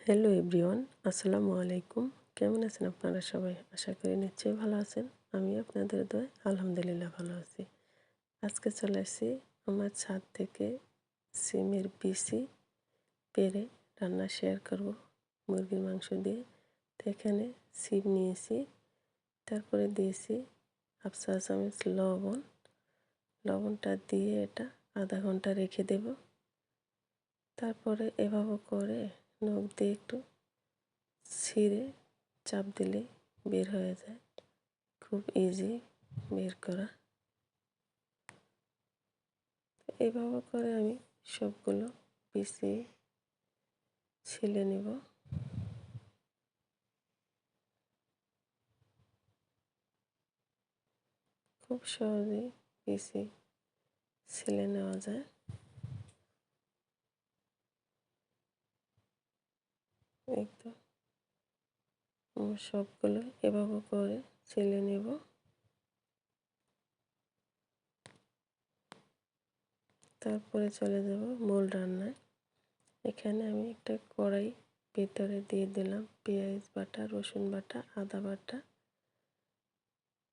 Hello everyone, আসসালামু আলাইকুম। কেমন আছেন আপনারা সবাই? আশা করি নিশ্চয়ই ভালো আছেন। আমি আপনাদের দোয়ায় আলহামদুলিল্লাহ ভালো আছি। আজকে চলে আসছি আমার ছাদ থেকে সিমের বিচি পেড়ে রান্না শেয়ার করব মুরগির মাংস দিয়ে। তো এখানে সিম নিয়েছি, তারপরে দিয়েছি হাফ চা চামচ লবণ। লবণটা দিয়ে এটা আধা ঘন্টা রেখে দেব। তারপরে এভাবে করে নখ দিয়ে একটু ছিঁড়ে চাপ দিলে বের হয়ে যায়, খুব ইজি বের করা। এইভাবে করে আমি সবগুলো বিচি ছিলে নেব। খুব সহজেই বিচি ছিলে নেওয়া যায়। একদম সবগুলো এভাবে করে ছিলে নেব। তারপরে চলে যাব মূল রান্নায়। এখানে আমি একটা কড়াই ভিতরে দিয়ে দিলাম পেঁয়াজ বাটা, রসুন বাটা, আদা বাটা,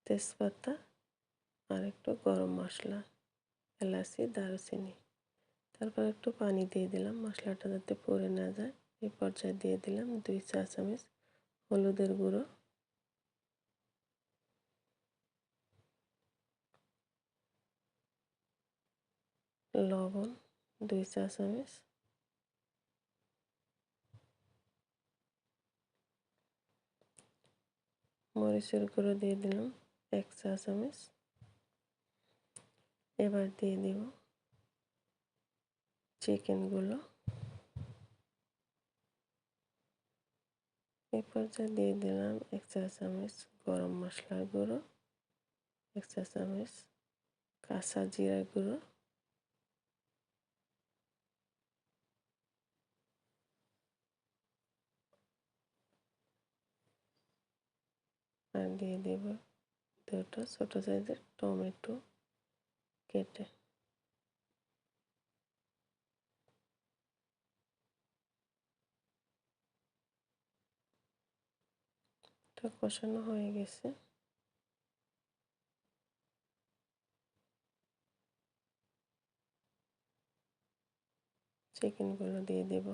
তেজপাতা আর একটু গরম মশলা, এলাচি, দারুচিনি। তারপর একটু পানি দিয়ে দিলাম মশলাটা যাতে পুড়ে না যায়। এই পর্যায়ে দিয়ে দিলাম 2 চা চামচ হলুদের গুঁড়ো, লবণ 2 চা চামচ, মরিচের গুঁড়ো দিয়ে দিলাম 1 চা চামচ। এবার দিয়ে দিব চিকেনগুলো। এই পর্যায়ে দিয়ে দিলাম 1 চা চামচ গরম মশলার গুঁড়ো, 1 চা চামচ কাঁচা জিরা গুঁড়ো, আর দিয়ে দেব 2টা ছোট সাইজের টমেটো কেটে। এটা কষানো হয়ে গেছে। চিকেনগুলো দিয়ে দেব।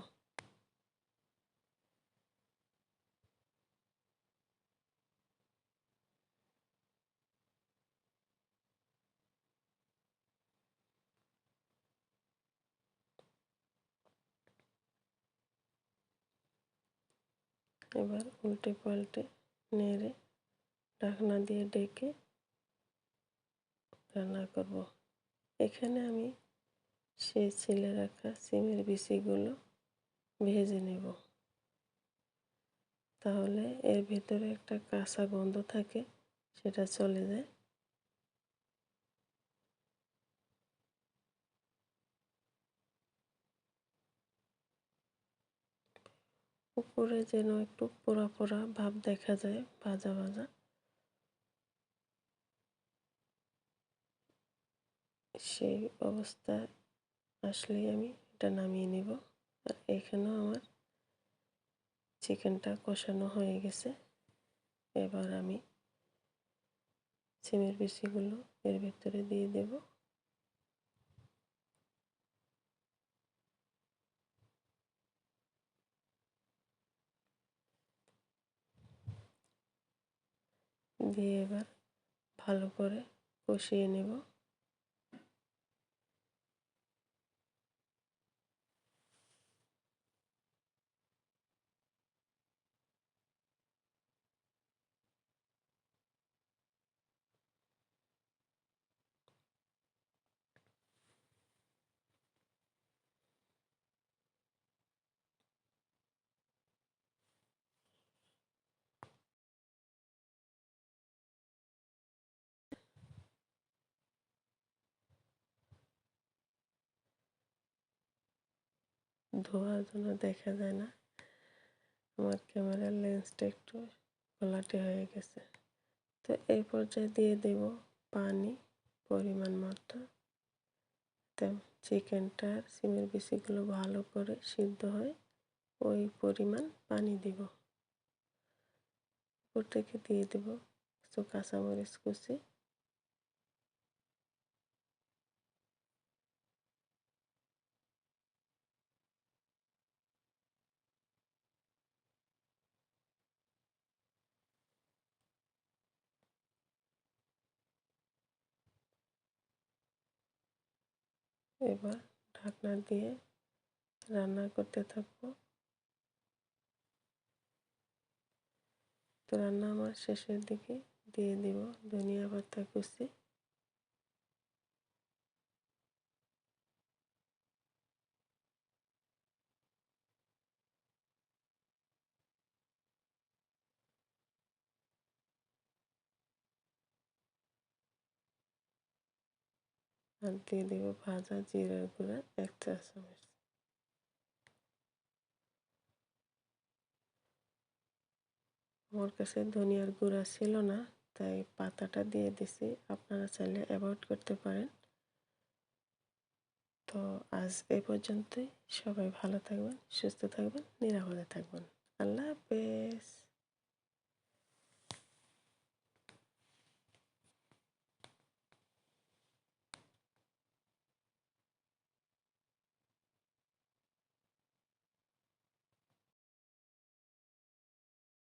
এবার উল্টে পাল্টে নেড়ে ঢাকনা দিয়ে ঢেকে রান্না করব। এখানে আমি সেই ছিলে রাখা সিমের বিচিগুলো ভেজে নেব। তাহলে এর ভিতরে একটা কাঁচা গন্ধ থাকে, সেটা চলে যায়। উপরে যেন একটু পোড়া পোড়া ভাব দেখা যায়, ভাজা ভাজা, সেই অবস্থায় আসলেই আমি এটা নামিয়ে নেব। আর এখানেও আমার চিকেনটা কষানো হয়ে গেছে। এবার আমি সিমের বিচিগুলো এর ভিতরে দিয়ে দেব। দিয়ে এবার ভালো করে কষিয়ে নেব। ধোয়ার জন্য দেখা যায় না, আমার ক্যামেরার লেন্সটা একটু ঘোলাটে হয়ে গেছে। তো এই পর্যায়ে দিয়ে দেব পানি পরিমাণ মতো। তো চিকেনটা আর সিমের বিচিগুলো ভালো করে সিদ্ধ হয় ওই পরিমাণ পানি দিব। উপর থেকে দিয়ে দেব কিছু কাঁচামরিচ কুচি, এবার ঢাকনা দিয়ে রান্না করতে থাকবো। তো রান্না আমার শেষের দিকে দিয়ে দিব ধনিয়া পাতা কুচি, আর দিয়ে দিব ভাজা জিরার গুঁড়া 1 চা চামচ। আমার কাছে ধনিয়ার গুঁড়া ছিল না, তাই পাতাটা দিয়ে দিছি। আপনারা চাইলে অ্যাভয়েড করতে পারেন। তো আজ এই পর্যন্তই। সবাই ভালো থাকবেন, সুস্থ থাকবেন, নিরাপদে থাকবেন।